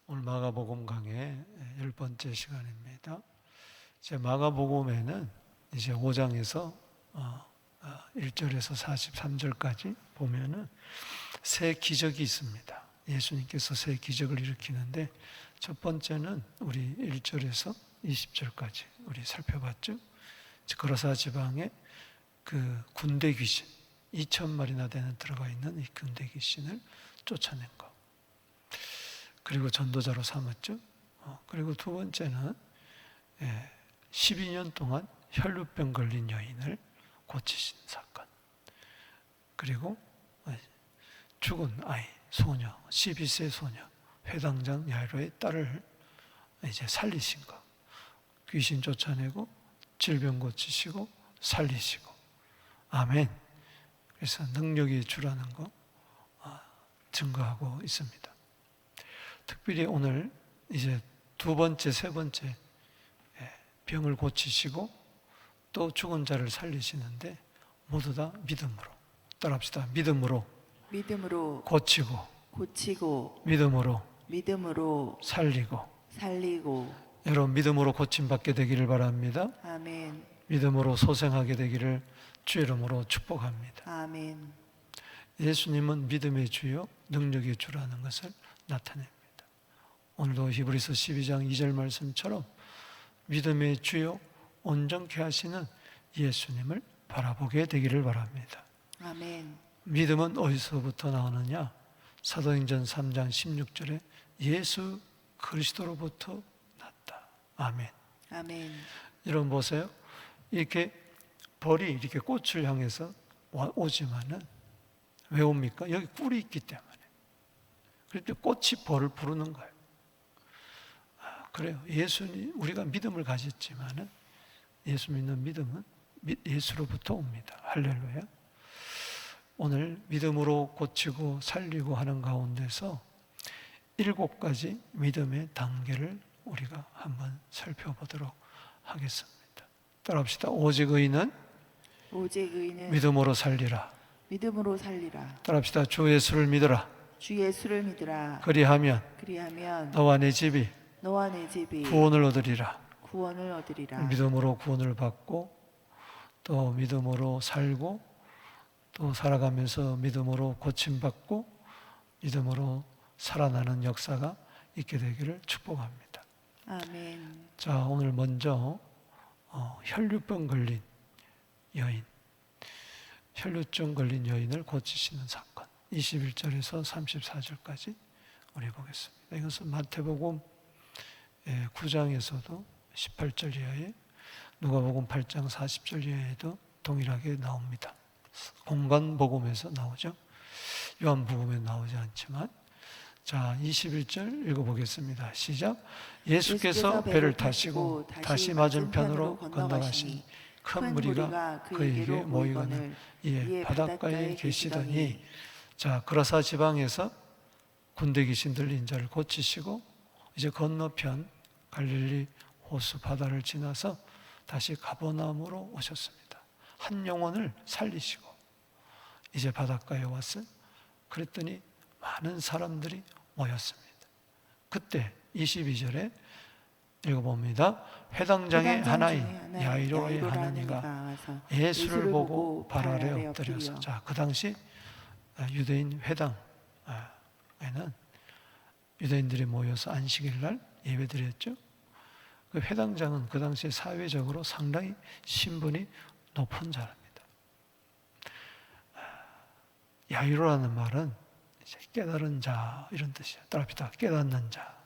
오늘 마가복음 강의 10번째 시간입니다. 이제 마가복음에는 이제 5장에서 1절에서 43절까지 보면은 세 기적이 있습니다. 예수님께서 세 기적을 일으키는데 첫 번째는 우리 1절에서 20절까지 우리 살펴봤죠. 거라사 지방에 그 군대 귀신 2,000마리나 되는 들어가 있는 이 군대 귀신을 쫓아낸 것. 그리고 전도자로 삼았죠. 그리고 두 번째는 12년 동안 혈루병 걸린 여인을 고치신 사건. 그리고 죽은 아이, 소녀, 12세 소녀, 회당장 야이로의 딸을 이제 살리신 것. 귀신 쫓아내고 질병 고치시고 살리시고. 아멘. 그래서 능력이 주라는 거 증거하고 있습니다. 특별히 오늘 이제 두 번째, 세 번째 병을 고치시고 또 죽은 자를 살리시는데 모두 다 믿음으로. 따라합시다. 믿음으로 고치고 믿음으로 살리고 여러분 믿음으로 고침받게 되기를 바랍니다. 아멘. 믿음으로 소생하게 되기를 주 이름으로 축복합니다. 아멘. 예수님은 믿음의 주요 능력의 주라는 것을 나타냅니다. 오늘도 히브리서 12장 2절 말씀처럼 믿음의 주요 온전케 하시는 예수님을 바라보게 되기를 바랍니다. 아멘. 믿음은 어디서부터 나오느냐? 사도행전 3장 16절에 예수 그리스도로부터 났다. 아멘. 아멘. 여러분 보세요. 이렇게 벌이 이렇게 꽃을 향해서 오지만은 왜 옵니까? 여기 꿀이 있기 때문에. 그럴 때 꽃이 벌을 부르는 거예요. 그래요. 예수님, 우리가 믿음을 가졌지만은 예수 믿는 믿음은 예수로부터 옵니다. 할렐루야. 오늘 믿음으로 고치고 살리고 하는 가운데서 7가지 믿음의 단계를 우리가 한번 살펴보도록 하겠습니다. 따라합시다. 오직 의인은 믿음으로 살리라. 따라합시다. 주 예수를 믿으라. 그리하면 너와 내 집이 구원을 얻으리라. 믿음으로 구원을 받고 또 믿음으로 살고 또 살아가면서 믿음으로 고침받고 믿음으로 살아나는 역사가 있게 되기를 축복합니다. 아멘. 자, 오늘 먼저 혈루병 걸린 여인, 혈루증 걸린 여인을 고치시는 사건 21절에서 34절까지 우리 보겠습니다. 이것은 마태복음 9장에서도 18절 이하에 누가복음 8장 40절 이하에도 동일하게 나옵니다. 공간 복음에서 나오죠. 요한복음에 나오지 않지만 자 21절 읽어보겠습니다. 시작. 예수께서 배를 타시고 다시 맞은편으로 건너가시니 큰 무리가 그에게 모이거늘 이에 바닷가에 계시더니 자 거라사 지방에서 군대 귀신 들린 자를 고치시고 이제 건너편 갈릴리 호수 바다를 지나서 다시 가버나움으로 오셨습니다. 한 영혼을 살리시고 이제 바닷가에 왔어요. 그랬더니 많은 사람들이 모였습니다. 그때 22절에 읽어봅니다. 회당장의 하나인 야이로의 하나니가 예수를 보고 발 아래 엎드려서 자, 그 당시 유대인 회당에는 유대인들이 모여서 안식일 날 예배드렸죠. 그 회당장은 그 당시에 사회적으로 상당히 신분이 높은 자랍니다. 야이로라는 말은 이제 깨달은 자 이런 뜻이에요. 따라합시다. 깨닫는 자.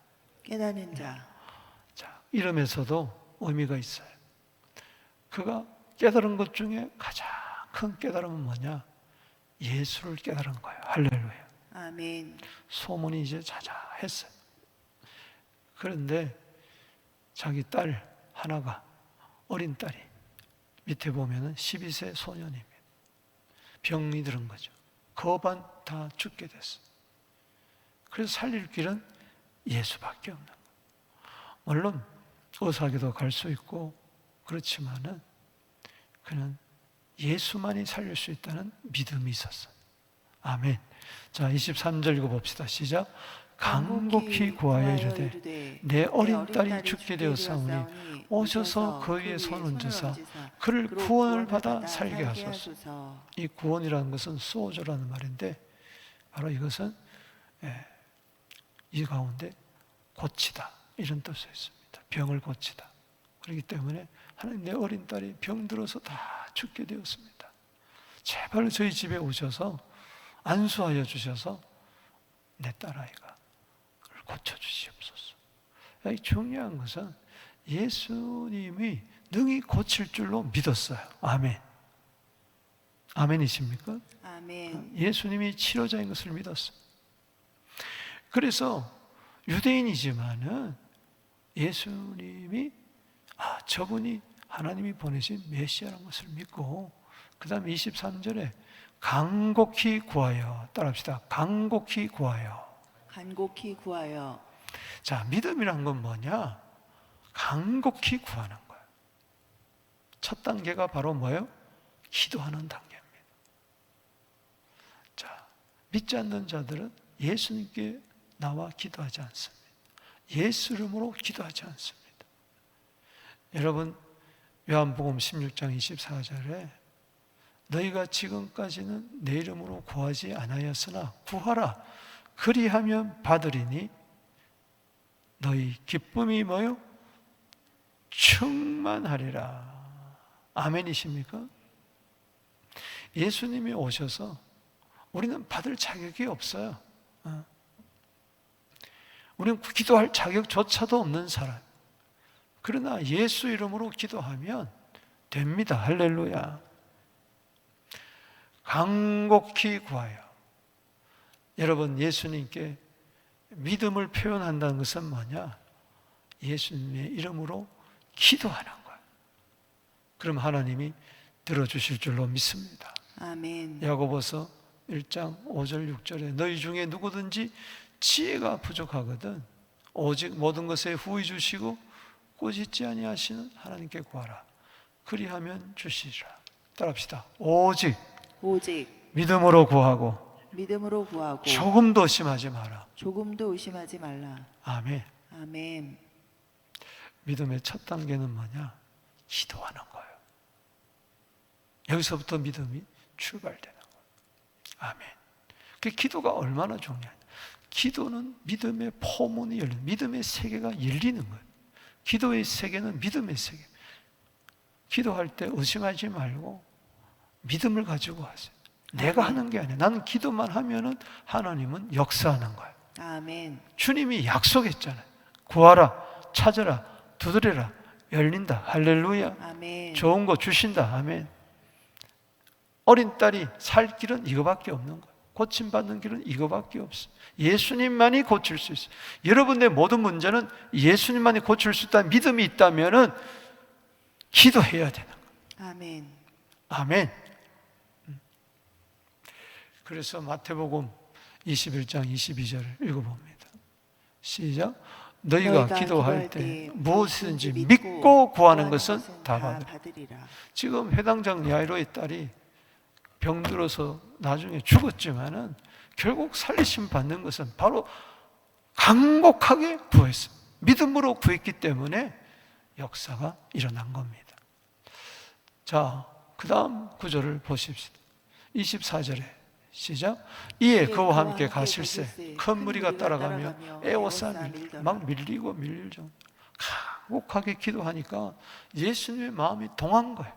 자, 이름에서도 의미가 있어요. 그가 깨달은 것 중에 가장 큰 깨달음은 뭐냐? 예수를 깨달은 거예요. 할렐루야. 아멘. 소문이 이제 자자했어요. 그런데 자기 딸 하나가 어린 딸이 밑에 보면은 12세 소년입니다. 병이 들은 거죠. 거반 다 죽게 됐어요. 그래서 살릴 길은 예수밖에 없는 거예요. 물론 의사에게도 갈 수 있고 그렇지만은 그는 예수만이 살릴 수 있다는 믿음이 있었어요. 아멘. 자, 23절 읽어봅시다. 시작. 간곡히 구하여 이르되 내 어린 딸이 죽게 되었사오니 오셔서 그 위에 손 얹으사 그를 구원을 받아 살게 하소서. 이 구원이라는 것은 소조라는 말인데 바로 이것은 이 가운데 고치다 이런 뜻이 있습니다. 병을 고치다. 그렇기 때문에 하나님 내 어린 딸이 병들어서 다 죽게 되었습니다. 제발 저희 집에 오셔서 안수하여 주셔서 내 딸아이가 그걸 고쳐주시옵소서. 중요한 것은 예수님이 능히 고칠 줄로 믿었어요. 아멘. 아멘이십니까? 아멘. 예수님이 치료자인 것을 믿었어요. 그래서 유대인이지만은 예수님이 저분이 하나님이 보내신 메시아라는 것을 믿고 그 다음에 23절에 간곡히 구하여, 따라합시다. 간곡히 구하여. 간곡히 구하여. 자, 믿음이란 건 뭐냐? 간곡히 구하는 거예요. 첫 단계가 바로 뭐예요? 기도하는 단계입니다. 자, 믿지 않는 자들은 예수님께 나와 기도하지 않습니다. 예수 이름으로 기도하지 않습니다. 여러분, 요한복음 16장 24절에 너희가 지금까지는 내 이름으로 구하지 않았으나 구하라 그리하면 받으리니 너희 기쁨이 뭐요? 충만하리라. 아멘이십니까? 예수님이 오셔서 우리는 받을 자격이 없어요. 우리는 기도할 자격조차도 없는 사람. 그러나 예수 이름으로 기도하면 됩니다. 할렐루야. 간곡히 구하여. 여러분, 예수님께 믿음을 표현한다는 것은 뭐냐? 예수님의 이름으로 기도하는 거예요. 그럼 하나님이 들어주실 줄로 믿습니다. 아멘. 야고보서 1장 5절 6절에 너희 중에 누구든지 지혜가 부족하거든 오직 모든 것에 후히 주시고 꾸짖지 아니하시는 하나님께 구하라 그리하면 주시리라. 따라합시다. 오직 믿음으로 구하고 조금도 의심하지 마라. 아멘. 아멘. 믿음의 첫 단계는 뭐냐? 기도하는 거예요. 여기서부터 믿음이 출발되는 거예요. 아멘. 그 기도가 얼마나 중요하냐? 기도는 믿음의 포문이 열리는, 믿음의 세계가 열리는 거예요. 기도의 세계는 믿음의 세계. 기도할 때 의심하지 말고 믿음을 가지고 하세요. 내가 하는 게 아니에요. 나는 기도만 하면은 하나님은 역사하는 거예요. 아멘. 주님이 약속했잖아요. 구하라, 찾으라, 두드려라, 열린다. 할렐루야. 아멘. 좋은 거 주신다. 아멘. 어린 딸이 살 길은 이거밖에 없는 거예요. 고침받는 길은 이거밖에 없어요. 예수님만이 고칠 수 있어요. 여러분의 모든 문제는 예수님만이 고칠 수 있다는 믿음이 있다면은 기도해야 되는 거예요. 아멘. 아멘. 그래서 마태복음 21장 22절을 읽어봅니다. 시작. 너희가 기도할 때 무엇이든지 믿고 구하는 것은 다 받으리라. 지금 회당장 야이로의 딸이 병들어서 나중에 죽었지만은 결국 살리심 받는 것은 바로 간곡하게 구했습니다. 믿음으로 구했기 때문에 역사가 일어난 겁니다. 자, 그 다음 구절을 보십시다. 24절에 시작. 이에 그와 함께 가실새 큰 무리가 따라가며 에워싸 막 밀리고 밀릴 정도 간곡하게 기도하니까 예수님의 마음이 동한 거예요.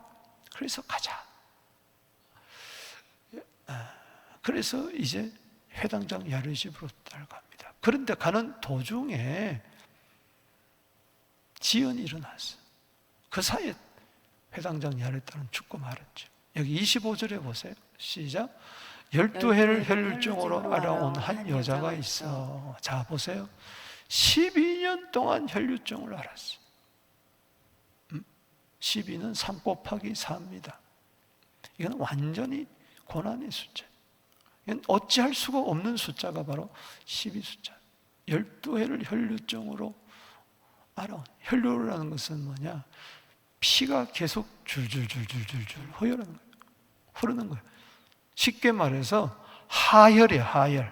그래서 가자. 그래서 이제 회당장 야르의 집으로 따라갑니다. 그런데 가는 도중에 지연이 일어났어요. 그 사이에 회당장 야르의 딸은 죽고 말았죠. 여기 25절에 보세요. 시작. 12해를 혈류증으로 알아온 한 여자가 있어. 자, 보세요. 12년 동안 혈류증을 앓았어요. 12는 3 곱하기 4입니다. 이건 완전히 고난의 숫자. 이건 어찌할 수가 없는 숫자가 바로 12숫자. 12해를 혈류증으로 알아온. 혈류라는 것은 뭐냐? 피가 계속 줄줄줄줄줄줄 흐르는 거예요. 쉽게 말해서 하혈이에요, 하혈.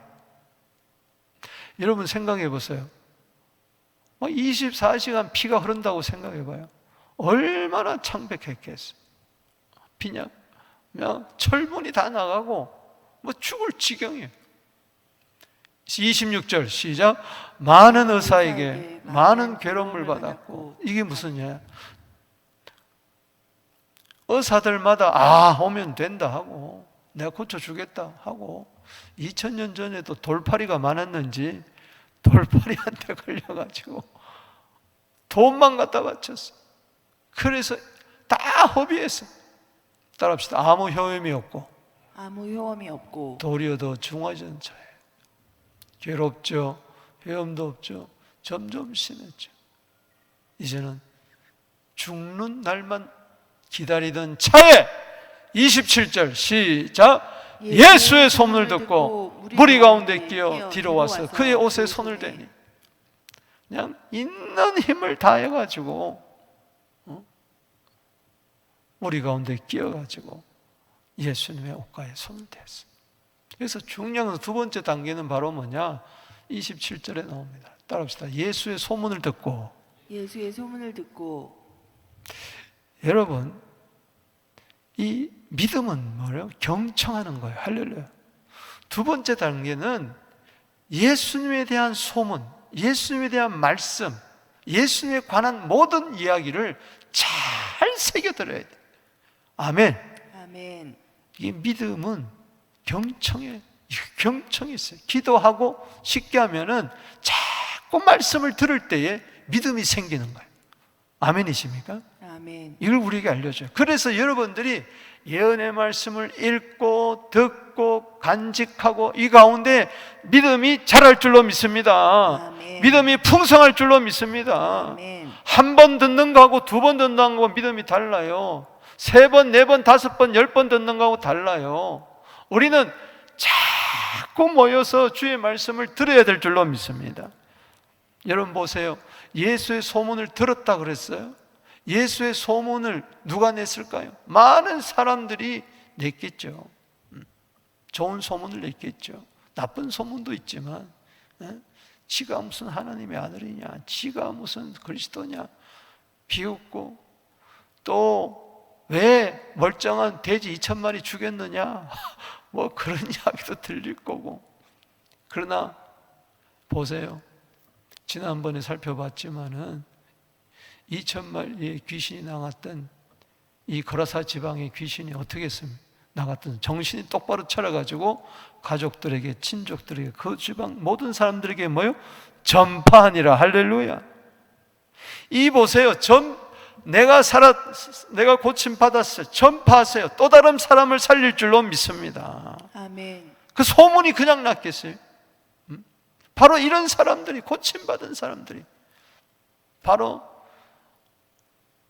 여러분 생각해 보세요. 24시간 피가 흐른다고 생각해 봐요. 얼마나 창백했겠어요. 그냥 철분이 다 나가고 죽을 지경이에요. 26절 시작. 많은 의사에게 많은 괴로움을 받았고. 이게 무슨 얘기야? 의사들마다 오면 된다 하고 내가 고쳐주겠다 하고 2000년 전에도 돌팔이가 많았는지 돌팔이한테 걸려가지고 돈만 갖다 바쳤어. 그래서 다 허비했어. 따라합시다. 아무 효험이 없고 아무 효험이 없고 도리어 더 중화전 차에 괴롭죠. 효험도 없죠. 점점 심했죠. 이제는 죽는 날만 기다리던 차에 27절 시작. 예수의 소문을 듣고 무리 가운데 끼어 뒤로 와서 그의 옷에 손을 대니 그냥 있는 힘을 다해가지고 무리 가운데 끼어가지고 예수님의 옷가에 손을 댔어요. 그래서 중요한 두 번째 단계는 바로 뭐냐? 27절에 나옵니다. 따라합시다. 예수의 소문을 듣고. 예수의 소문을 듣고. 여러분, 이 믿음은 뭐예요? 경청하는 거예요. 할렐루야. 두 번째 단계는 예수님에 대한 소문, 예수님에 대한 말씀, 예수님에 관한 모든 이야기를 잘 새겨들어야 돼. 아멘. 아멘. 이 믿음은 경청이 있어요. 기도하고 쉽게 하면은 자꾸 말씀을 들을 때에 믿음이 생기는 거예요. 아멘이십니까? 아멘. 이걸 우리에게 알려줘요. 그래서 여러분들이 예언의 말씀을 읽고 듣고 간직하고 이 가운데 믿음이 자랄 줄로 믿습니다. 아멘. 믿음이 풍성할 줄로 믿습니다. 아멘. 한 번 듣는 거하고 두 번 듣는 거하고 믿음이 달라요. 3번, 4번, 5번, 10번 듣는 거하고 달라요. 우리는 자꾸 모여서 주의 말씀을 들어야 될 줄로 믿습니다. 여러분 보세요. 예수의 소문을 들었다 그랬어요. 예수의 소문을 누가 냈을까요? 많은 사람들이 냈겠죠. 좋은 소문을 냈겠죠. 나쁜 소문도 있지만 지가 무슨 하나님의 아들이냐, 지가 무슨 그리스도냐 비웃고, 또 왜 멀쩡한 돼지 2000마리 죽였느냐 그런 이야기도 들릴 거고. 그러나 보세요. 지난번에 살펴봤지만은 2000마리의 귀신이 나갔던 이 거라사 지방의 귀신이 어떻게 했습니까? 나갔던 정신이 똑바로 차려가지고 가족들에게, 친족들에게, 그 지방 모든 사람들에게 뭐요? 전파하니라. 할렐루야. 이 보세요. 내가 고침 받았어요. 전파하세요. 또 다른 사람을 살릴 줄로 믿습니다. 아멘. 그 소문이 그냥 났겠어요? 바로 이런 사람들이, 고침받은 사람들이 바로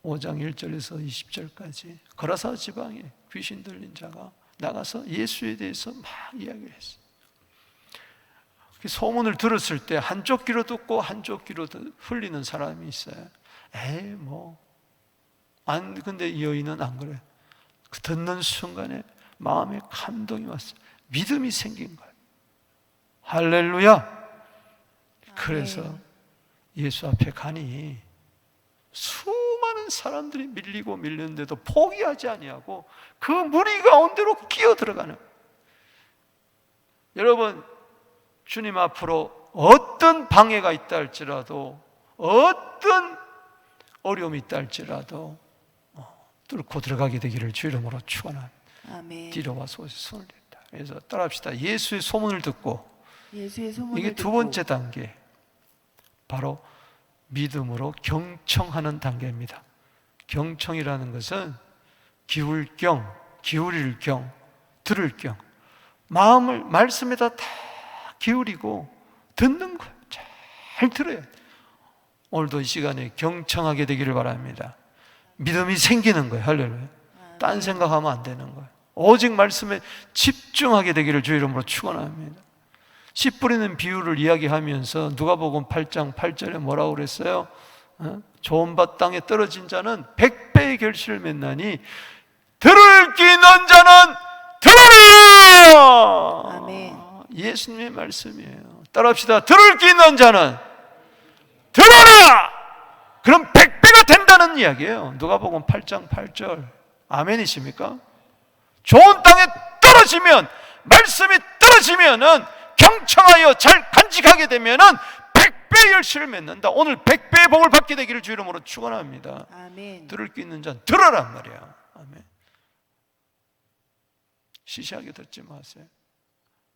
5장 1절에서 20절까지 거라사 지방에 귀신 들린 자가 나가서 예수에 대해서 막 이야기를 했어요. 그 소문을 들었을 때 한쪽 귀로 듣고 한쪽 귀로 흘리는 사람이 있어요. 근데 이 여인은 안 그래요. 그 듣는 순간에 마음에 감동이 왔어요. 믿음이 생긴 거예요. 할렐루야. 그래서 예수 앞에 가니 수많은 사람들이 밀리고 밀리는데도 포기하지 아니하고 그 무리 가운데로 끼어 들어가는. 여러분, 주님 앞으로 어떤 방해가 있다 할지라도, 어떤 어려움이 있다 할지라도 뚫고 들어가게 되기를 주 이름으로 축원합니다. 아멘. 뒤로 와서 손을 댄다. 그래서 따라합시다. 예수의 소문을 듣고. 예수의 소문을 이게 두 번째 단계, 바로 믿음으로 경청하는 단계입니다. 경청이라는 것은 기울 경, 기울일 경, 들을 경, 마음을 말씀에다 다 기울이고 듣는 거예요. 잘 들어야 돼요. 오늘도 이 시간에 경청하게 되기를 바랍니다. 믿음이 생기는 거예요. 할렐루야. 딴 생각하면 안 되는 거예요. 오직 말씀에 집중하게 되기를 주 이름으로 축원합니다. 씨 뿌리는 비유를 이야기하면서 누가복음 8장 8절에 뭐라고 그랬어요? 좋은 밭 땅에 떨어진 자는 100배의 결실을 맺나니 들을 귀 있는 자는 들으라. 아멘. 예수님의 말씀이에요. 따라합시다. 들을 귀 있는 자는 들어라! 그럼 100배가 된다는 이야기예요. 누가복음 8장 8절. 아멘이십니까? 좋은 땅에 떨어지면, 말씀이 떨어지면은 경청하여 잘 간직하게 되면은 100배의 열심을 맺는다. 오늘 100배의 복을 받게 되기를 주 이름으로 축원합니다. 아멘. 들을 귀 있는 자는 들어란 말이야. 아멘. 시시하게 듣지 마세요.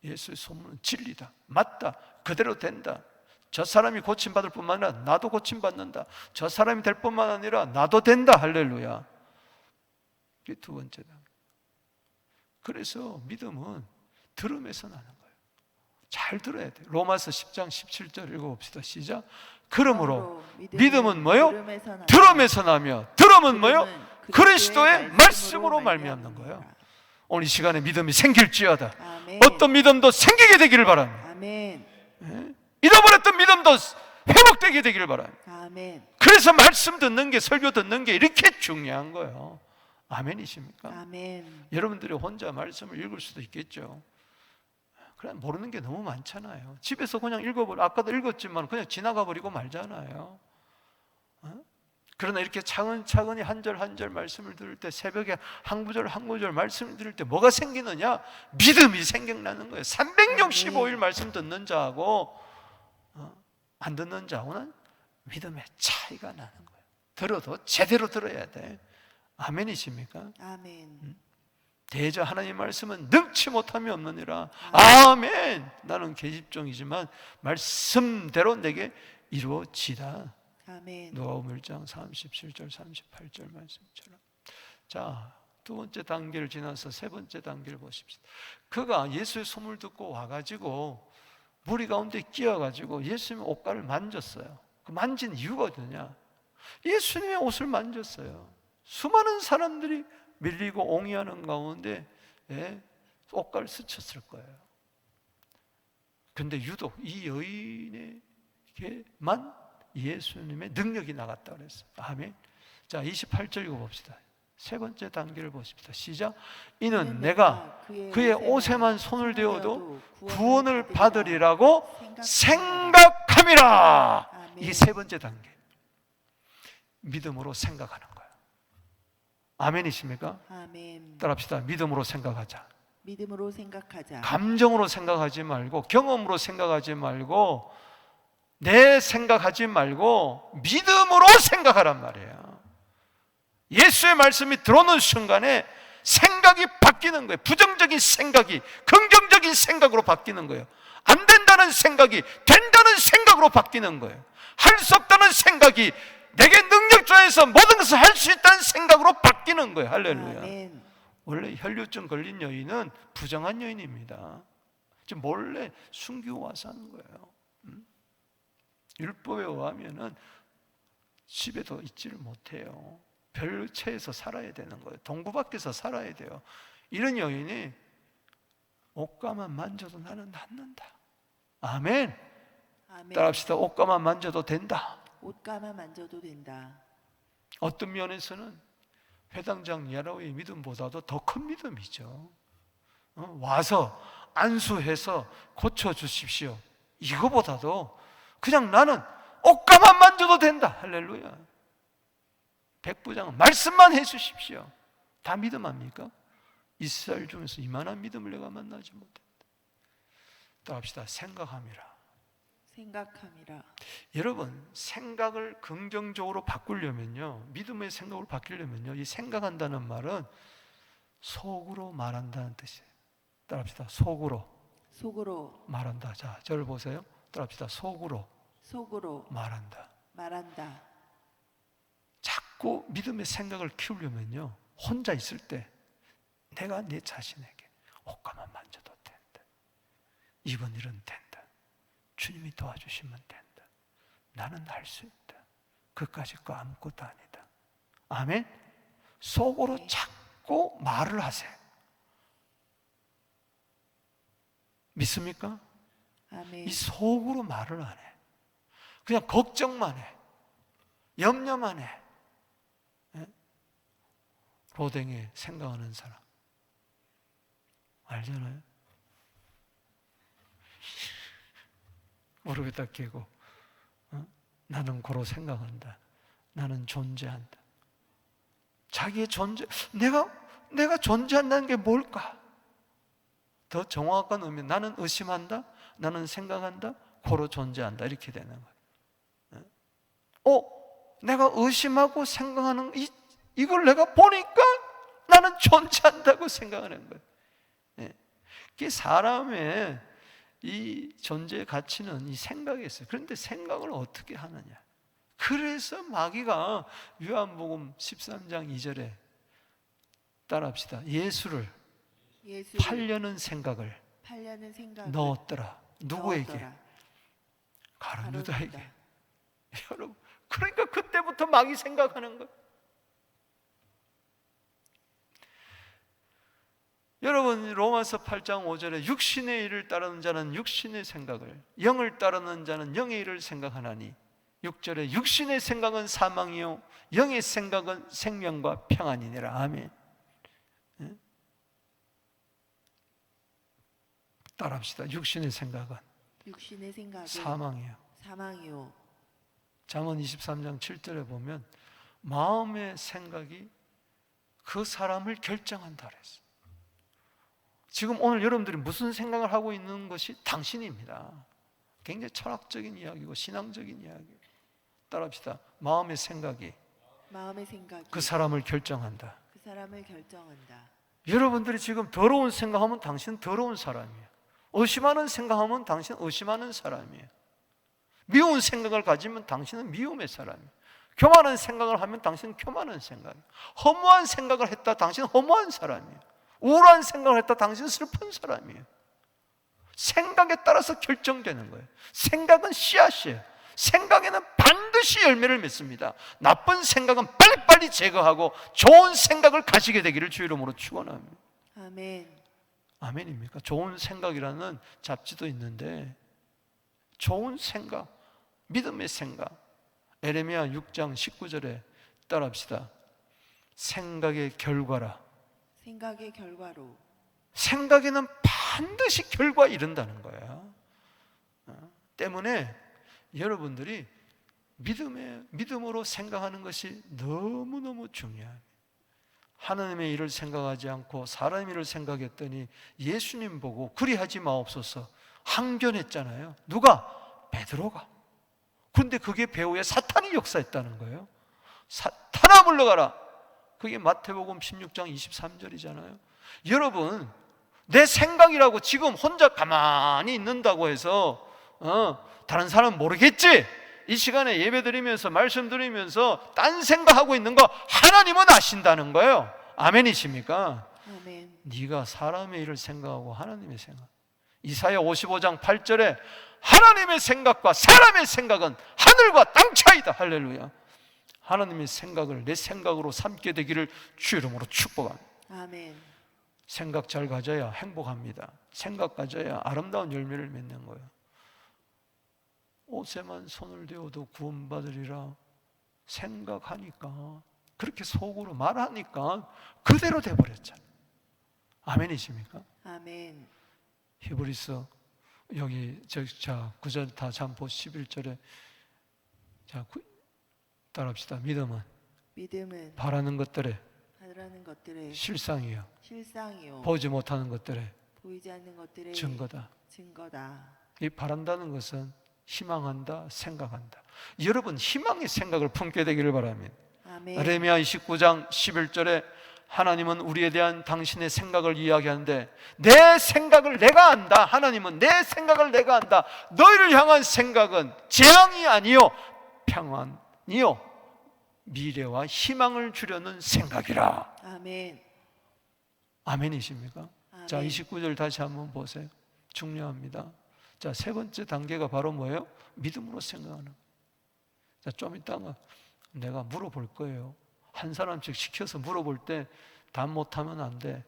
예수의 소문은 진리다, 맞다, 그대로 된다. 저 사람이 고침받을 뿐만 아니라 나도 고침받는다. 저 사람이 될 뿐만 아니라 나도 된다. 할렐루야. 이게 두 번째다. 그래서 믿음은 들음에서 나는 거예요. 잘 들어야 돼요. 로마서 10장 17절 읽어봅시다. 시작. 그러므로 믿음은 뭐요? 들음에서 나며, 들음은 뭐요? 그리스도의 말씀으로 말미암는 거예요. 오늘 이 시간에 믿음이 생길지어다. 아멘. 어떤 믿음도 생기게 되기를 바랍니다. 아멘. 잃어버렸던 믿음도 회복되게 되기를 바랍니다. 아멘. 그래서 말씀 듣는 게, 설교 듣는 게 이렇게 중요한 거예요. 아멘이십니까? 아멘. 여러분들이 혼자 말씀을 읽을 수도 있겠죠. 그냥 모르는 게 너무 많잖아요. 집에서 그냥 읽어버려. 아까도 읽었지만 그냥 지나가 버리고 말잖아요. 그러나 이렇게 차근차근히 한 절 한 절 말씀을 들을 때, 새벽에 한 구절 한 구절 말씀을 들을 때 뭐가 생기느냐? 믿음이 생겨나는 거예요. 365일 말씀 듣는 자하고 안 듣는 자하고는 믿음의 차이가 나는 거예요. 들어도 제대로 들어야 돼. 아멘이십니까? 아멘. 대저 하나님 말씀은 능치 못함이 없느니라. 아멘. 나는 계집종이지만 말씀대로 내게 이루어지다. 아멘. 누가복음 1장 37절 38절 말씀처럼. 자, 두 번째 단계를 지나서 세 번째 단계를 보십시다. 그가 예수의 소문을 듣고 와가지고 무리 가운데 끼어가지고 예수님의 옷가를 만졌어요. 그 만진 이유가 어디냐? 예수님의 옷을 만졌어요. 수많은 사람들이 밀리고 옹이하는 가운데 옷가를 스쳤을 거예요. 그런데 유독 이 여인에게만 예수님의 능력이 나갔다 그랬어요. 아멘. 자, 28절 읽어봅시다. 세 번째 단계를 보십시다. 시작. 이는 내가 그의 옷에만 손을 대어도 구원을 받으리라고 생각함이라. 이게 세 번째 단계. 믿음으로 생각하는 거예요. 아멘이십니까? 아멘. 따라합시다. 믿음으로 생각하자. 믿음으로 생각하자. 감정으로 생각하지 말고, 경험으로 생각하지 말고, 내 생각하지 말고 믿음으로 생각하란 말이에요. 예수의 말씀이 들어오는 순간에 생각이 바뀌는 거예요. 부정적인 생각이 긍정적인 생각으로 바뀌는 거예요. 안 된다는 생각이 된다는 생각으로 바뀌는 거예요. 할 수 없다는 생각이 내게 능력자에서 모든 것을 할 수 있다는 생각으로 바뀌는 거예요. 할렐루야. 아멘. 원래 혈류증 걸린 여인은 부정한 여인입니다. 지금 몰래 숨기고 와서 하는 거예요. 율법에 의하면은 집에도 있지를 못해요. 별채에서 살아야 되는 거예요. 동부 밖에서 살아야 돼요. 이런 여인이 옷가만 만져도 나는 낫는다. 아멘. 아멘. 따라합시다. 옷가만 만져도 된다. 옷가만 만져도 된다. 어떤 면에서는 회당장 야라오의 믿음보다도 더 큰 믿음이죠. 와서 안수해서 고쳐주십시오. 이거보다도 그냥 나는 옷가만 만져도 된다. 할렐루야. 백부장은 말씀만 해주십시오. 다 믿음 합니까? 이스라엘 중에서 이만한 믿음을 내가 만나지 못했다. 또 합시다. 생각함이라. 생각함이라. 여러분, 생각을 긍정적으로 바꾸려면요, 믿음의 생각으로 바뀌려면요, 이 생각한다는 말은 속으로 말한다는 뜻이에요. 따라합시다. 속으로 말한다. 자, 저를 보세요. 따라합시다. 속으로 말한다. 자꾸 믿음의 생각을 키우려면요, 혼자 있을 때 내가 내 자신에게 옷가만 만져도 된다. 이번 일은 된다. 주님이 도와주시면 된다. 나는 할 수 있다. 그까짓 거 아무것도 아니다. 아멘. 속으로 자꾸 말을 하세요. 믿습니까? 아멘. 이 속으로 말을 안 해. 그냥 걱정만 해. 염려만 해. 로댕에 생각하는 사람 알잖아요. 무릎에다 끼고 나는 고로 생각한다. 나는 존재한다. 자기의 존재, 내가 존재한다는 게 뭘까? 더 정확한 의미, 나는 의심한다, 나는 생각한다, 고로 존재한다, 이렇게 되는 거예요. 내가 의심하고 생각하는 이걸 내가 보니까 나는 존재한다고 생각하는 거예요. 그 사람의 이 존재의 가치는 이 생각에 있어요. 그런데 생각을 어떻게 하느냐? 그래서 마귀가 요한복음 13장 2절에 따라합시다. 예수를 팔려는 생각을 넣었더라. 누구에게? 가룟 유다에게. 여러분, 그러니까 그때부터 마귀 생각하는 거예요. 여러분, 로마서 8장 5절에 육신의 일을 따르는 자는 육신의 생각을, 영을 따르는 자는 영의 일을 생각하나니, 6절에 육신의 생각은 사망이요 영의 생각은 생명과 평안이니라. 아멘. 따라합시다. 육신의 생각은 사망이요. 잠언 23장 7절에 보면 마음의 생각이 그 사람을 결정한다 그랬어요. 지금 오늘 여러분들이 무슨 생각을 하고 있는 것이 당신입니다. 굉장히 철학적인 이야기고 신앙적인 이야기예요. 따라합시다. 마음의 생각이 그 사람을 결정한다. 여러분들이 지금 더러운 생각하면 당신은 더러운 사람이에요. 의심하는 생각하면 당신은 의심하는 사람이에요. 미운 생각을 가지면 당신은 미움의 사람이에요. 교만한 생각을 하면 당신은 교만한 사람이에요. 허무한 생각을 했다 당신은 허무한 사람이에요. 우울한 생각을 했다 당신은 슬픈 사람이에요. 생각에 따라서 결정되는 거예요. 생각은 씨앗이에요. 생각에는 반드시 열매를 맺습니다. 나쁜 생각은 빨리빨리 제거하고 좋은 생각을 가지게 되기를 주 이름으로 축원합니다. 아멘. 아멘입니까? 좋은 생각이라는 잡지도 있는데 좋은 생각, 믿음의 생각. 에레미야 6장 19절에 따라합시다. 생각의 결과라. 생각의 결과로. 생각에는 반드시 결과에 이른다는 거예요. 때문에 여러분들이 믿음으로 생각하는 것이 너무너무 중요해요. 하나님의 일을 생각하지 않고 사람의 일을 생각했더니 예수님 보고 그리하지 마옵소서 항변했잖아요. 누가? 베드로가. 그런데 그게 배후에 사탄이 역사했다는 거예요. 사탄아 물러가라. 그게 마태복음 16장 23절이잖아요. 여러분, 내 생각이라고 지금 혼자 가만히 있는다고 해서 다른 사람은 모르겠지? 이 시간에 예배 드리면서 말씀 드리면서 딴 생각하고 있는 거 하나님은 아신다는 거예요. 아멘이십니까? 아멘. 네가 사람의 일을 생각하고 하나님의 생각. 이사야 55장 8절에 하나님의 생각과 사람의 생각은 하늘과 땅 차이다. 할렐루야. 하나님의 생각을 내 생각으로 삼게 되기를 주 이름으로 축복합니다. 아멘. 생각 잘 가져야 행복합니다. 생각 가져야 아름다운 열매를 맺는 거예요. 옷에만 손을 대어도 구원받으리라 생각하니까, 그렇게 속으로 말하니까 그대로 돼버렸잖아요. 아멘이십니까? 아멘. 히브리서 여기 9절 다 잠보 11절에 따라합시다. 믿음은 바라는 것들의 실상이요 보지 못하는 것들의 증거다. 이 바란다는 것은 희망한다, 생각한다. 여러분 희망의 생각을 품게 되기를 바랍니다. 에레미야 29장 11절에 하나님은 우리에 대한 당신의 생각을 이야기하는데 내 생각을 내가 안다. 하나님은 내 생각을 내가 안다. 너희를 향한 생각은 재앙이 아니요 평안이요 미래와 희망을 주려는 생각이라. 아멘. 아멘이십니까? 아멘. 자, 29절 다시 한번 보세요. 중요합니다. 자, 세 번째 단계가 바로 뭐예요? 믿음으로 생각하는. 자, 좀 이따가 내가 물어볼 거예요. 한 사람씩 시켜서 물어볼 때 답 못하면 안 돼.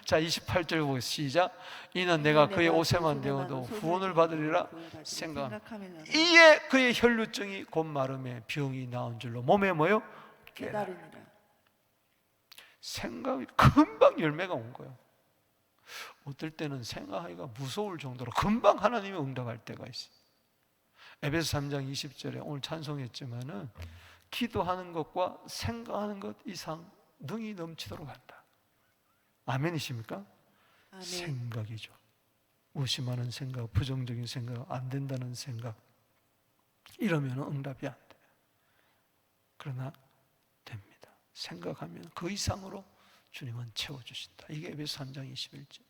자, 28절 보겠습니다. 시작. 이는 내가 그의 옷에만 대어도 후원을 받으리라 생각합니다. 이에 그의 혈루증이 곧 마름에 병이 나은 줄로 몸에 뭐요? 깨달으니라. 생각이 금방 열매가 온 거예요. 어떨 때는 생각하기가 무서울 정도로 금방 하나님이 응답할 때가 있어요. 에베소 3장 20절에 오늘 찬송했지만은 기도하는 것과 생각하는 것 이상 능이 넘치도록 한다. 아멘이십니까? 아멘. 생각이죠. 의심하는 생각, 부정적인 생각, 안 된다는 생각, 이러면 응답이 안 돼요. 그러나 됩니다. 생각하면 그 이상으로 주님은 채워주신다. 이게 에베소 3장 20절이에요.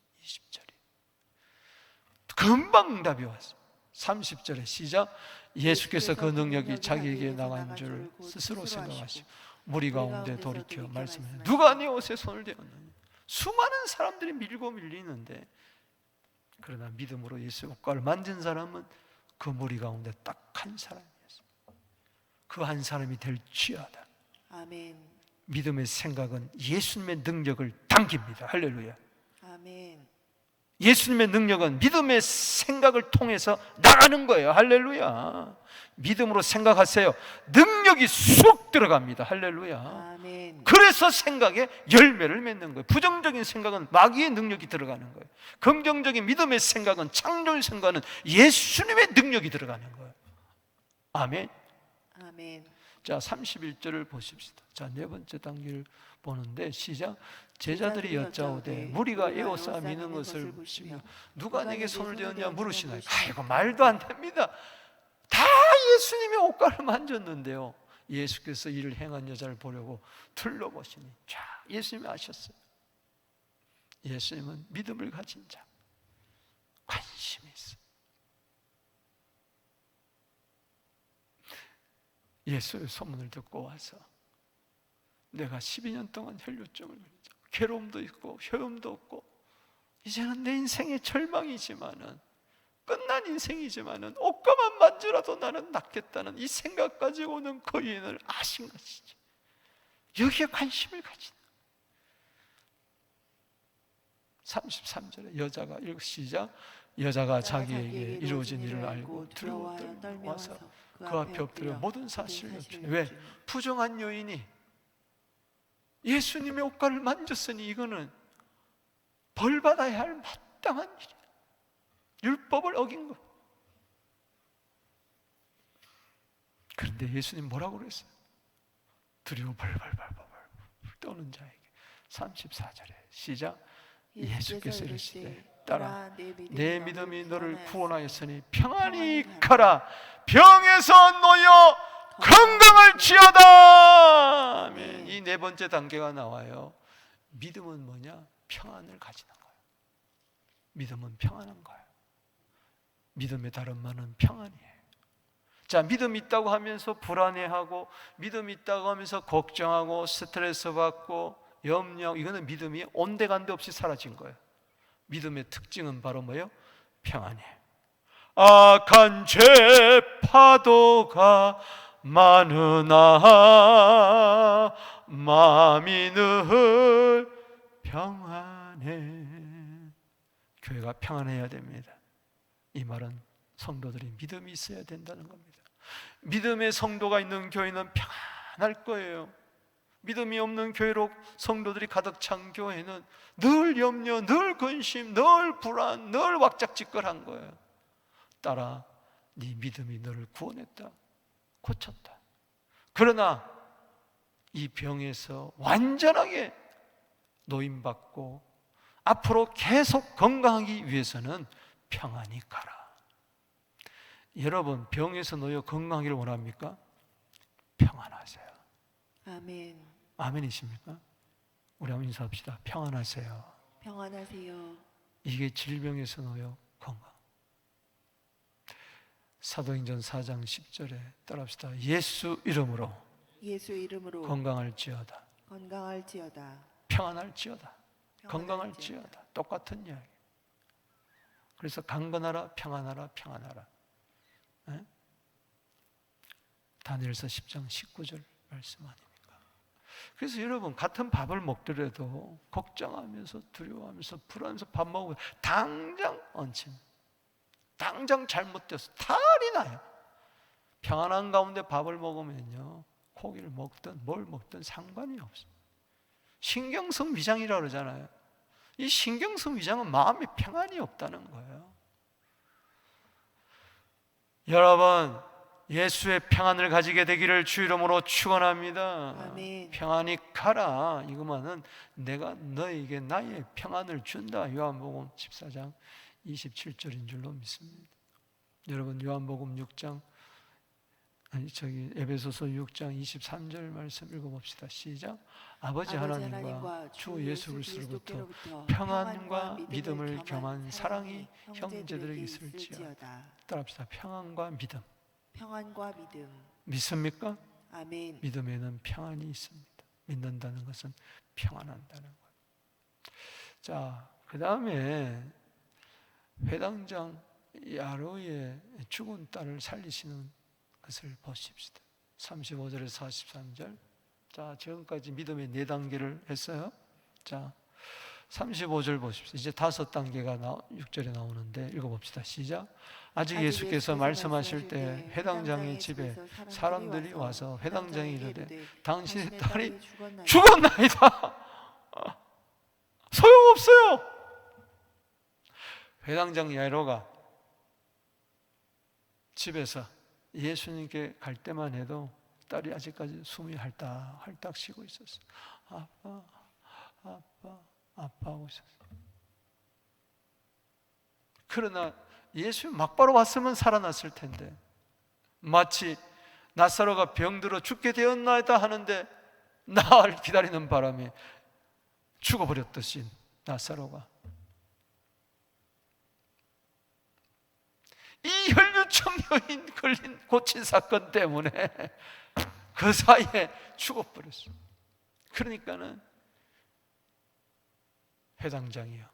금방 응답이 왔어요. 30절에 시작. 예수께서 그 능력이 자기에게 나간 줄 스스로 생각하시고 무리 가운데 돌이켜 말씀하셨다. 누가 네 옷에 손을 대었느냐. 수많은 사람들이 밀고 밀리는데, 그러나 믿음으로 예수의 옷가를 만진 사람은 그 무리 가운데 딱 한 사람이었어요. 그 한 사람이 될지어다. 아멘. 믿음의 생각은 예수님의 능력을 당깁니다. 할렐루야. 아멘. 예수님의 능력은 믿음의 생각을 통해서 나가는 거예요. 할렐루야. 믿음으로 생각하세요. 능력이 쑥 들어갑니다. 할렐루야. 아멘. 그래서 생각에 열매를 맺는 거예요. 부정적인 생각은 마귀의 능력이 들어가는 거예요. 긍정적인 믿음의 생각은, 창조의 생각은 예수님의 능력이 들어가는 거예요. 아멘. 아멘. 자, 31절을 보십시다. 자, 네 번째 단계를 보는데 시작. 제자들이 여짜오되 무리가 에워싸 미는 것을 보시며 누가 내게 손을 대었냐 물으시나요? 아이고, 말도 안 됩니다. 다 예수님의 옷가를 만졌는데요, 예수께서 이를 행한 여자를 보려고 둘러보시니 자, 예수님이 아셨어요. 예수님은 믿음을 가진 자, 관심이 있어요. 예수의 소문을 듣고 와서 내가 12년 동안 혈류증을 걸리죠. 괴로움도 있고 효험도 없고 이제는 내 인생의 절망이지만은, 끝난 인생이지만은 옷가만 만져라도 나는 낫겠다는 이 생각까지 오는 거인을 아신 것이죠. 여기에 관심을 가진. 33절에 여자가 시작. 여자가 자기에게 이루어진 일을 알고 두려워 떨면서 그 앞에 엎드려 모든 사실을 여쭈니. 왜? 부정한 여인이 예수님의 옷가를 만졌으니 이거는 벌받아야 할 마땅한 일이야. 율법을 어긴 거. 그런데 예수님 뭐라고 그랬어요? 두려워 벌벌벌벌 떠는 자에게. 34절에 시작. 예수께서 이르시되 따라 내 믿음이 너를 구원하였으니 평안히 가라. 병에서 놓여 건강할지어다. 아멘. 이 네 번째 단계가 나와요. 믿음은 뭐냐? 평안을 가지는 거예요. 믿음은 평안한 거예요. 믿음의 다른 말은 평안이에요. 자, 믿음 있다고 하면서 불안해하고, 믿음 있다고 하면서 걱정하고 스트레스 받고 염려, 이거는 믿음이 온데간데 없이 사라진 거예요. 믿음의 특징은 바로 뭐예요? 평안이에요. 악한 죄 파도가 많으나 마음이 늘 평안해. 교회가 평안해야 됩니다. 이 말은 성도들이 믿음이 있어야 된다는 겁니다. 믿음의 성도가 있는 교회는 평안할 거예요. 믿음이 없는 교회로 성도들이 가득 찬 교회는 늘 염려, 늘 근심, 늘 불안, 늘 왁작지껄한 거예요. 따라 네 믿음이 너를 구원했다, 고쳤다. 그러나 이 병에서 완전하게 노임받고 앞으로 계속 건강하기 위해서는 평안히 가라. 여러분, 병에서 놓여 건강하기를 원합니까? 평안하세요. 아멘. 아멘이십니까? 우리 한번 인사합시다. 평안하세요. 평안하세요. 이게 질병에서 놓여 건강. 사도행전 4장 10절에 따라합시다. 예수 이름으로 건강할지어다. 평안할지어다. 건강할지어다. 똑같은 이야기. 그래서 강건하라, 평안하라, 평안하라. 에? 다니엘서 10장 19절 말씀 아닙니까? 그래서 여러분, 같은 밥을 먹더라도 걱정하면서 두려워하면서 불안해서 밥 먹으면 당장 얹힘, 당장 잘못돼서 탈이 나요. 평안한 가운데 밥을 먹으면요, 고기를 먹든 뭘 먹든 상관이 없어요. 신경성 위장이라고 그러잖아요. 이 신경성 위장은 마음에 평안이 없다는 거예요. 여러분, 예수의 평안을 가지게 되기를 주 이름으로 축원합니다. 아멘. 평안히 가라. 이거만은 내가 너에게 나의 평안을 준다. 요한복음 14장 27절인 줄로 믿습니다. 여러분, 요한복음 6장 에베소서 6장 23절 말씀 읽어봅시다. 시작. 아버지 하나님과 주 예수 그리스도로부터 평안과 믿음을 겸한 사랑이 형제들에게 있을지어다. 따라합시다. 평안과 믿음. 평안과 믿음. 믿습니까? 아멘. 믿음에는 평안이 있습니다. 믿는다는 것은 평안한다는 것. 자, 그 다음에 회당장 야로의 죽은 딸을 살리시는 것을 보십시다. 35절에서 43절. 자, 지금까지 믿음의 4단계를 했어요. 자, 35절 보십시오. 이제 5단계가 6절에 나오는데 읽어봅시다. 시작. 아직 예수께서 말씀하실 때 회당장의 집에 사람들이 와서 회당장이 이르되 당신의 딸이 죽었나이다. 소용없어요. 회당장 야이로가 집에서 예수님께 갈 때만 해도 딸이 아직까지 숨이 헐떡 쉬고 있었어요. 아빠, 아빠, 아빠 하고 있었어요. 그러나 예수 막바로 왔으면 살아났을 텐데, 마치 나사로가 병들어 죽게 되었나이다 하는데 나을 기다리는 바람에 죽어버렸듯이 나사로가 이 혈류증 여인 걸린 고친 사건 때문에 그 사이에 죽어버렸어요. 그러니까는 회당장이요,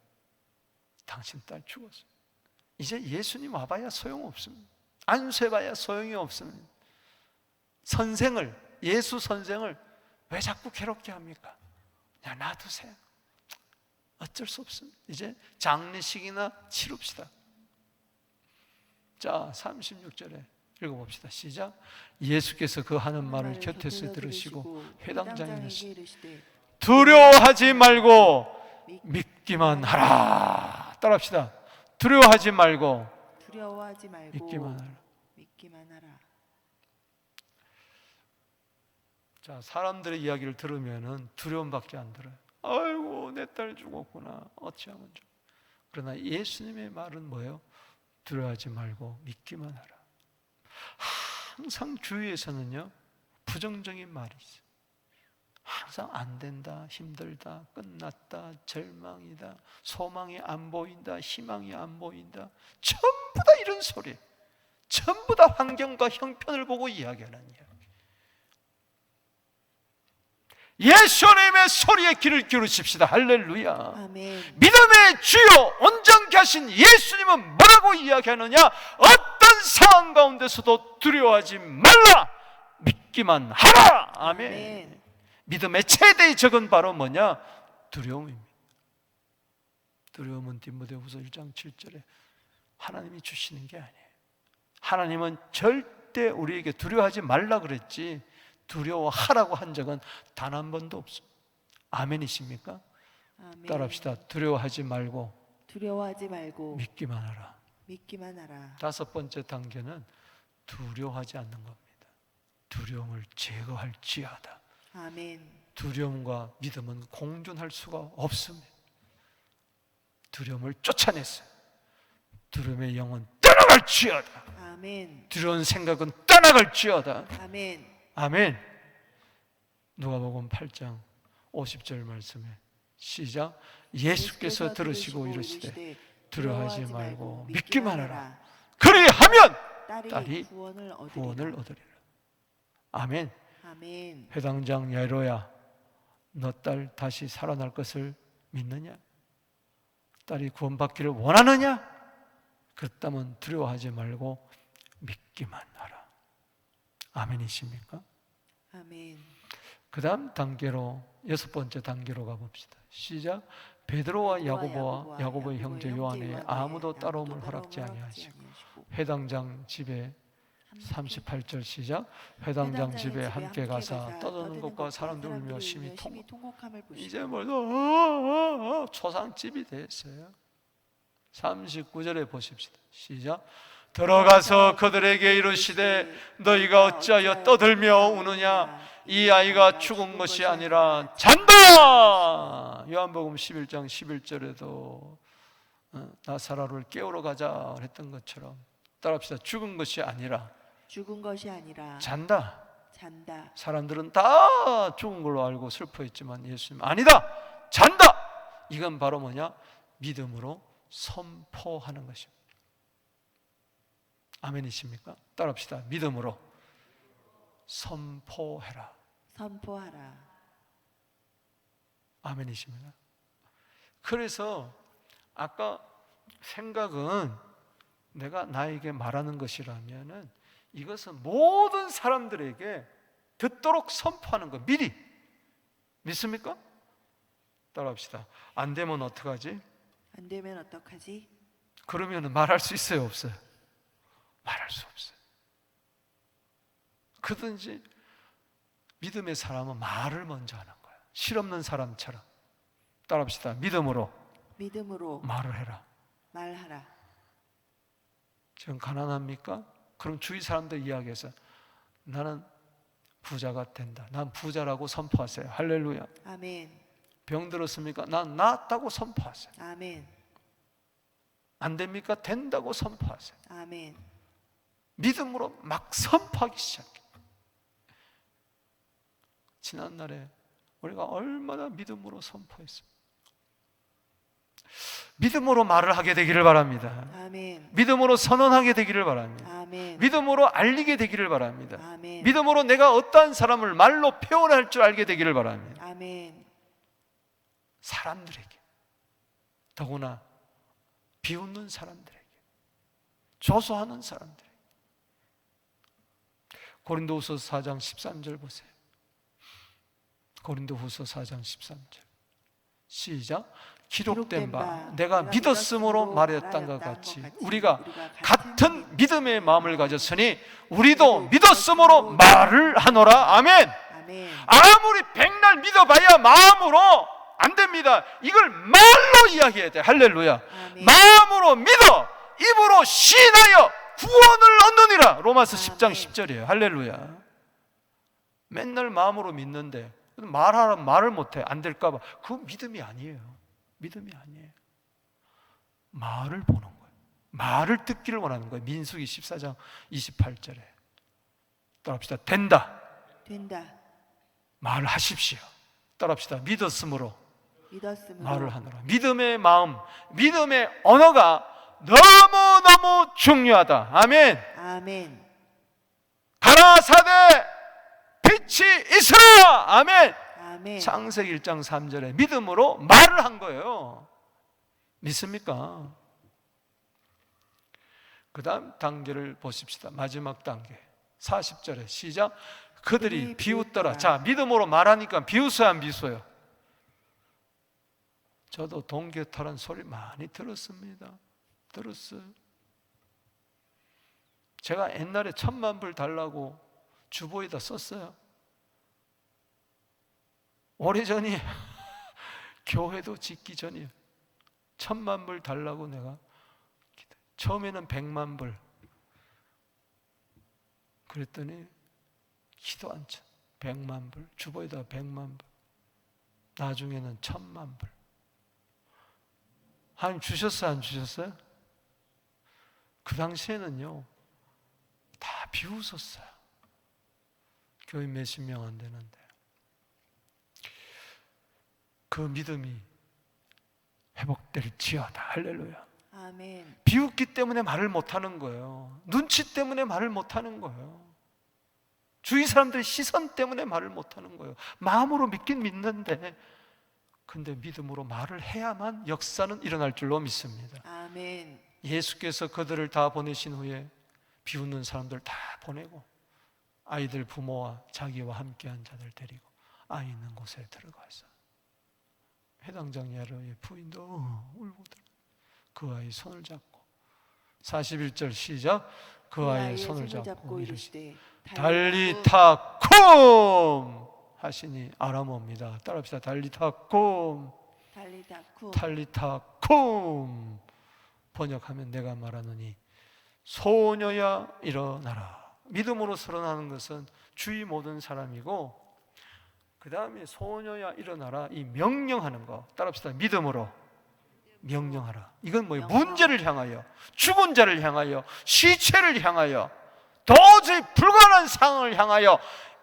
당신 딸 죽었어요. 이제 예수님 와봐야 소용없습니다. 안수해봐야 소용이 없습니다. 선생을, 예수 선생을 왜 자꾸 괴롭게 합니까? 그냥 놔두세요. 어쩔 수 없습니다. 이제 장례식이나 치릅시다. 자, 36절에 읽어봅시다. 시작. 예수께서 그 하는 말을 곁에서 들으시고 회당장에 이르시되 두려워하지 말고 믿기만 하라. 따라합시다. 두려워하지 말고 믿기만 하라. 자, 사람들의 이야기를 들으면은 두려움밖에 안 들어요. 아이고, 내 딸 죽었구나. 어찌하면 좋아. 그러나 예수님의 말은 뭐예요? 두려워하지 말고 믿기만 하라. 항상 주위에서는요, 부정적인 말이 있어요. 항상 안 된다, 힘들다, 끝났다, 절망이다, 소망이 안 보인다, 희망이 안 보인다. 전부 다 이런 소리, 전부 다 환경과 형편을 보고 이야기하는 이야기. 예수님의 소리에 귀를 기울이십시다. 할렐루야. 아멘. 믿음의 주요 온전케 하신 예수님은 뭐라고 이야기하느냐? 어떤 상황 가운데서도 두려워하지 말라, 믿기만 하라. 아멘. 아멘. 믿음의 최대의 적은 바로 뭐냐? 두려움입니다. 두려움은 디모데후서 1장 7절에 하나님이 주시는 게 아니에요. 하나님은 절대 우리에게 두려워하지 말라 그랬지 두려워하라고 한 적은 단 한 번도 없습니다. 아멘이십니까? 아멘. 따라합시다. 두려워하지 말고 믿기만 하라. 5번째 단계는 두려워하지 않는 겁니다. 두려움을 제거할지어다. 아멘. 두려움과 믿음은 공존할 수가 없습니다. 두려움을 쫓아냈어요. 두려움의 영은 떠나갈지어다. 아멘. 두려운 생각은 떠나갈지어다. 아멘. 아멘. 누가복음 8장 50절 말씀에 시작. 예수께서 들으시고 이르시되 두려워하지 말고 믿기만 하라. 그리하면 딸이 구원을 얻으리라. 아멘. 아멘. 회당장 야이로야, 너 딸 다시 살아날 것을 믿느냐? 딸이 구원받기를 원하느냐? 그렇다면 두려워하지 말고 믿기만 하라. 아멘이십니까? 아멘. 그 다음 단계로 6번째 단계로 가봅시다. 시작. 베드로와 야고보의 형제 요한에 아무도 따라옴을 허락지 아니하시고 회당장 집에 38절 시작. 회당장 집에 함께 가사 떠드는 것과 사람들 울며 심히 통곡함을 보시고 이제 뭘 초상집이 됐어요. 39절에 보십시다. 시작. 들어가서 그들에게 이르시되 너희가 어찌하여 떠들며 우느냐 이 아이가 죽은 것이 아니라 잔다. 요한복음 11장 11절에도 나사로를 깨우러 가자 했던 것처럼 따라합시다. 죽은 것이 아니라 잔다. 사람들은 다 죽은 걸로 알고 슬퍼했지만 예수님 아니다, 잔다. 이건 바로 뭐냐? 믿음으로 선포하는 것입니다. 아멘이십니까? 따라합시다. 믿음으로 선포하라. 아멘이십니다. 그래서 아까 생각은 내가 나에게 말하는 것이라면은 이것은 모든 사람들에게 듣도록 선포하는 거. 미리 믿습니까? 따라합시다. 안 되면 어떡하지? 그러면 말할 수 있어요, 없어요? 말할 수 없어요. 그든지 믿음의 사람은 말을 먼저 하는 거예요. 실없는 사람처럼. 따라합시다. 믿음으로 말을 해라. 지금 가난합니까? 그럼 주위 사람들 이야기해서 나는 부자가 된다. 난 부자라고 선포하세요. 할렐루야. 아멘. 병 들었습니까? 난 낫다고 선포하세요. 아멘. 안 됩니까? 된다고 선포하세요. 아멘. 믿음으로 막 선포하기 시작해. 지난날에 우리가 얼마나 믿음으로 선포했습니까? 믿음으로 말을 하게 되기를 바랍니다. 아멘. 믿음으로 선언하게 되기를 바랍니다. 아멘. 믿음으로 알리게 되기를 바랍니다. 아멘. 믿음으로 내가 어떠한 사람을 말로 표현할 줄 알게 되기를 바랍니다. 아멘. 사람들에게, 더구나 비웃는 사람들에게, 조소하는 사람들에게. 고린도후서 4장 13절 보세요. 고린도후서 4장 13절 시작. 기록된 바 내가 믿었으므로 말했던 것 같이 우리가 같은 믿음의 마음을 가졌으니 우리도 믿었으므로 말을 하노라. 아멘. 아무리 백날 믿어봐야 마음으로 안 됩니다. 이걸 말로 이야기해야 돼. 할렐루야. 마음으로 믿어 입으로 시인하여 구원을 얻느니라. 로마서 10장 10절이에요. 할렐루야. 맨날 마음으로 믿는데 말하라 말을 못해. 안 될까봐. 그건 믿음이 아니에요. 믿음이 아니에요. 말을 보는 거예요. 말을 듣기를 원하는 거예요. 민수기 14장 28절에 따라합시다. 된다. 말하십시오. 따라합시다. 믿었으므로 말을 하노라. 믿음의 마음, 믿음의 언어가 너무너무 중요하다. 아멘. 아멘. 가라사대 빛이 있으라. 아멘. 아멘. 창세기 1장 3절에 믿음으로 말을 한 거예요. 믿습니까? 그 다음 단계를 보십시다. 마지막 단계 40절에 시작. 그들이 비웃더라. 자, 믿음으로 말하니까 비웃어야 안 비웃어요? 저도 동계타란 소리 많이 들었습니다. 들었어요. 제가 옛날에 1,000만 불 달라고 주보에다 썼어요. 오래전이 교회도 짓기 전이에요. 1,000만 불 달라고 내가 처음에는 100만 불 그랬더니 기도 안 쳐. 100만 불 주보에다 100만 불 나중에는 1,000만 불. 하나님 주셨어요? 안 주셨어요? 그 당시에는요 다 비웃었어요. 교회 몇십 명 안 되는데. 그 믿음이 회복될지어다. 할렐루야. 아멘. 비웃기 때문에 말을 못하는 거예요. 눈치 때문에 말을 못하는 거예요. 주위 사람들의 시선 때문에 말을 못하는 거예요. 마음으로 믿긴 믿는데 근데 믿음으로 말을 해야만 역사는 일어날 줄로 믿습니다. 아멘. 예수께서 그들을 다 보내신 후에 비웃는 사람들 다 보내고 아이들 부모와 자기와 함께한 자들 데리고 아이 있는 곳에 들어가서 해당장 야로의 부인도 울고 들어 그 아이 손을 잡고 41절 시작. 그 아이의 손을 잡고 이르시되 이르시되 달리타 쿰 하시니 아람어입니다. 따라합시다. 달리타 쿰. 달리다쿠 탈리타 쿰. 번역하면 내가 말하노니 소녀야 일어나라. 믿음으로 선언하는 것은 주의 모든 사람이고, 그 다음에 소녀야 일어나라, 이 명령하는 거 따라합시다. 믿음으로 명령하라. 이건 뭐예요? 문제를 향하여, 죽은 자를 향하여, 시체를 향하여, 도저히 불가능한 상황을 향하여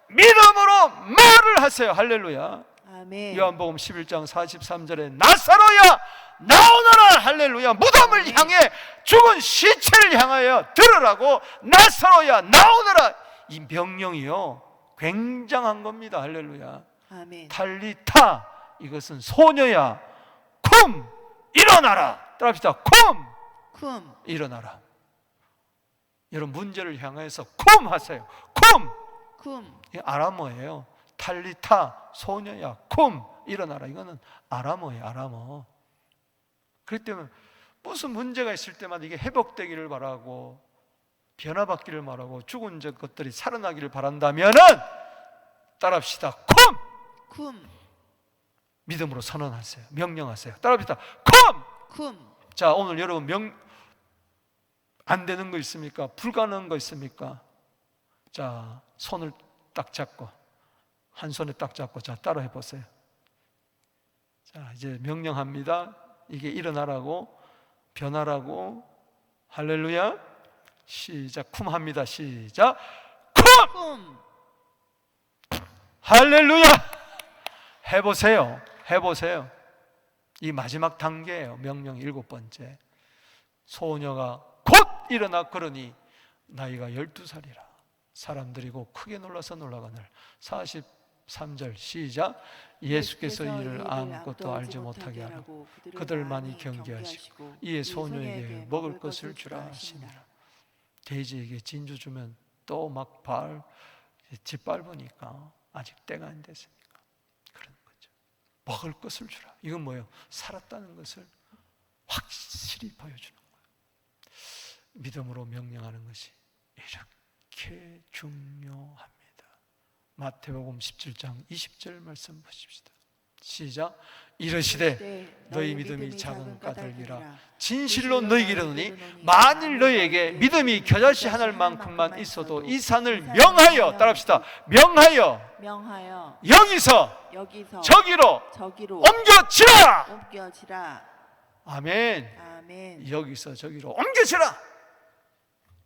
믿음으로 말을 하세요. 할렐루야. 아멘. 요한복음 11장 43절에 나사로야 나오너라. 할렐루야. 무덤을 향해, 죽은 시체를 향하여 들으라고, 나사로야 나오너라. 이 명령이요 굉장한 겁니다. 할렐루야. 아멘. 탈리타, 이것은 소녀야 쿰 일어나라. 따라합시다. 쿰 쿰 일어나라. 여러분 문제를 향해서 쿰 하세요. 쿰. 쿰 이 아람어예요. 탈리타, 소녀야 쿰 일어나라. 이거는 아람어예요. 아람어. 그렇기 때문에 무슨 문제가 있을 때마다 이게 회복되기를 바라고, 변화받기를 바라고, 죽은 것들이 살아나기를 바란다면은 따라합시다. 쿰. 쿰 믿음으로 선언하세요. 명령하세요. 따라합시다. 쿰. 쿰 자, 오늘 여러분 안 되는 거 있습니까? 불가능한 거 있습니까? 자, 손을 딱 잡고, 한 손에 딱 잡고, 자, 따라 해보세요. 자, 이제 명령합니다. 이게 일어나라고, 변하라고. 할렐루야. 시작. 쿰 합니다. 시작. 쿰. 쿰 할렐루야. 해보세요. 해보세요. 이 마지막 단계예요. 명령 7번째. 소녀가 곧 일어나 걸으니 나이가 12살이라. 사람들이 고 크게 놀라서 놀라거늘. 43절 시작. 예수께서 이를 아무것도 알지 못하게 하고 그들 많이 경계하시고 이에 소녀에게 먹을 것을 주라 하시니라. 돼지에게 진주 주면 또 막 짓밟으니까 아직 때가 안 됐으니까 그런 거죠. 먹을 것을 주라. 이건 뭐예요? 살았다는 것을 확실히 보여주는 거예요. 믿음으로 명령하는 것이 이렇게 중요합니다. 마태복음 17장 20절 말씀 보십시다. 시작. 이르시되 너희 믿음이 작은 까닭이라 진실로 너희에게 이르노니 만일 너희에게 믿음이 겨자씨 하늘만큼만 있어도 이 산을 명하여, 따라합시다. 명하여 여기서 저기로 옮겨지라. 옮겨지라. 아멘. 아멘. 여기서 저기로 옮겨지라.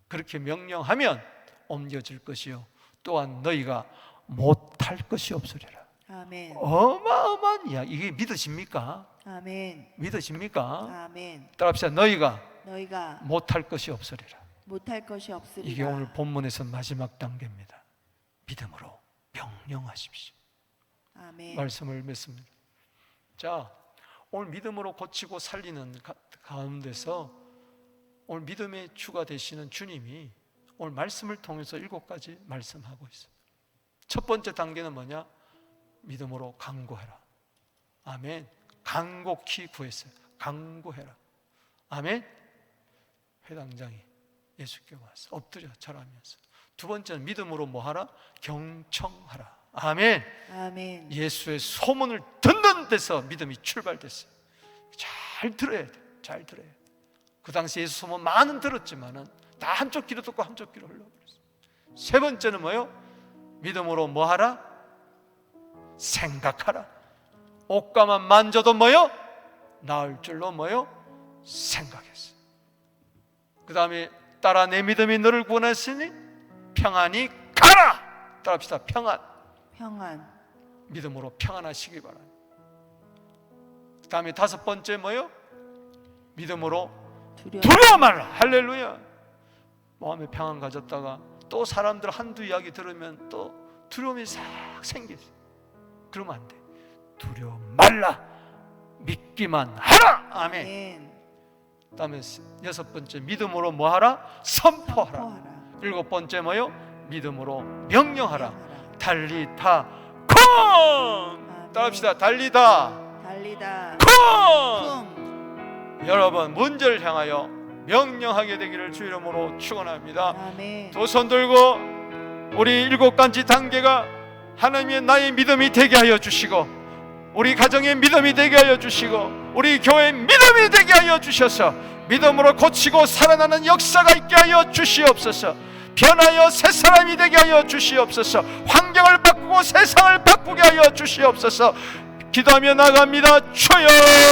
그렇게 명령하면 옮겨질 것이요 또한 너희가 못할 것이 없으리라. 아멘. 어마어마한 이야기. 이게 믿으십니까? 아멘. 믿으십니까? 아멘. 따라합시다. 너희가 너희가 못할 것이 없으리라. 못할 것이 없으리라. 이게 오늘 본문에서 마지막 단계입니다. 믿음으로 명령하십시오. 아멘. 말씀을 맺습니다. 자, 오늘 믿음으로 고치고 살리는 가운데서 오늘 믿음의 주가 되시는 주님이 오늘 말씀을 통해서 7가지 말씀하고 있어요. 첫 번째 단계는 뭐냐? 믿음으로 간구해라. 아멘. 간곡히 구했어요. 간구해라. 아멘. 회당장이 예수께 와서 엎드려 절하면서. 두 번째는 믿음으로 뭐하라? 경청하라. 아멘. 아멘. 예수의 소문을 듣는 데서 믿음이 출발됐어요. 잘 들어야 돼. 잘 들어야 돼. 그 당시 예수 소문 많은 들었지만은 다 한쪽 귀로 듣고 한쪽 귀로 흘러버렸어요. 세 번째는 뭐요? 믿음으로 뭐하라? 생각하라. 옷가만 만져도 뭐요? 나을 줄로 뭐요? 생각했어요. 그 다음에 따라 내 믿음이 너를 구원했으니 평안히 가라. 따라합시다. 평안. 믿음으로 평안하시기 바랍니다. 그 다음에 5번째 뭐요? 믿음으로 두려워 말라. 할렐루야. 마음에 평안 가졌다가 또 사람들 한두 이야기 들으면 또 두려움이 싹 생겼어요. 그러면 안 돼. 두려워 말라. 믿기만 하라. 아멘. 그다음에 6번째 믿음으로 뭐하라? 선포하라. 7번째 뭐요? 믿음으로 명령하라. 달리다 쿵. 따라합시다. 달리다 달리다 쿵. 쿵. 여러분 문제를 향하여 명령하게 되기를 주 이름으로 축원합니다. 아멘. 두 손 들고 우리 7가지 단계가 하나님의 나의 믿음이 되게 하여 주시고, 우리 가정의 믿음이 되게 하여 주시고, 우리 교회의 믿음이 되게 하여 주셔서 믿음으로 고치고 살아나는 역사가 있게 하여 주시옵소서. 변하여 새 사람이 되게 하여 주시옵소서. 환경을 바꾸고 세상을 바꾸게 하여 주시옵소서. 기도하며 나갑니다. 주여.